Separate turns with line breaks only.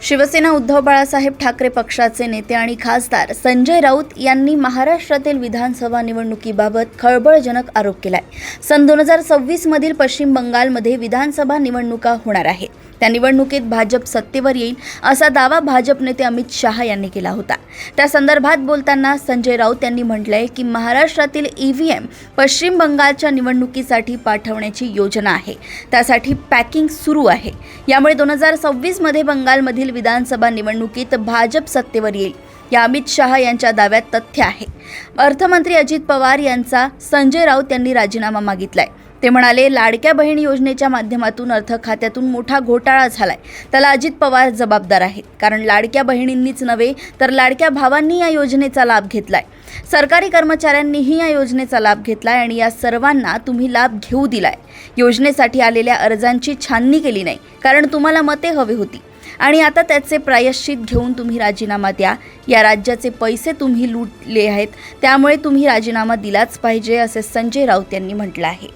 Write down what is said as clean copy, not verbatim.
शिवसेना उद्धव बाळासाहेब ठाकरे पक्षाचे नेते आणि खासदार संजय राऊत यांनी महाराष्ट्रातील विधानसभा निवडणुकीबाबत खळबळजनक आरोप केलाय। सन 2026 मधील पश्चिम बंगालमध्ये विधानसभा निवडणुका होणार आहे। त्या निवडणुकीत भाजप सत्तेवर येईल असा दावा भाजप नेते अमित शहा यांनी केला होता। त्या संदर्भात बोलताना संजय राऊत यांनी म्हटलंय की महाराष्ट्रातील ईव्हीएम पश्चिम बंगालच्या निवडणुकीसाठी पाठवण्याची योजना आहे। त्यासाठी पॅकिंग सुरू आहे। यामुळे 2026 मध्ये बंगालमधील विधानसभा निवडणुकीत भाजप सत्तेवर येईल या अमित शहा यांच्या दाव्यात तथ्य आहे। अर्थमंत्री अजित पवार यांचा संजय राऊत यांनी राजीनामा मागितलाय। ते म्हणाले, लाडक्या बहीण योजनेच्या माध्यमातून अर्थ खात्यातून मोठा घोटाळा झालाय, त्याला अजित पवार जबाबदार आहेत। कारण लाडक्या बहिणींनीच नव्हे तर लाडक्या भावांनी या योजनेचा लाभ घेतलाय। सरकारी कर्मचाऱ्यांनीही या योजनेचा लाभ घेतलाय आणि या सर्वांना तुम्ही लाभ घेऊ दिलाय। योजनेसाठी आलेल्या अर्जांची छाननी केली नाही, कारण तुम्हाला मते हवी होती आणि आता त्याचे प्रायश्चित घेऊन तुम्ही राजीनामा द्या। या राज्याचे पैसे तुम्ही लुटले आहेत, त्यामुळे तुम्ही राजीनामा दिलाच पाहिजे, असे संजय राऊत यांनी म्हटलं आहे।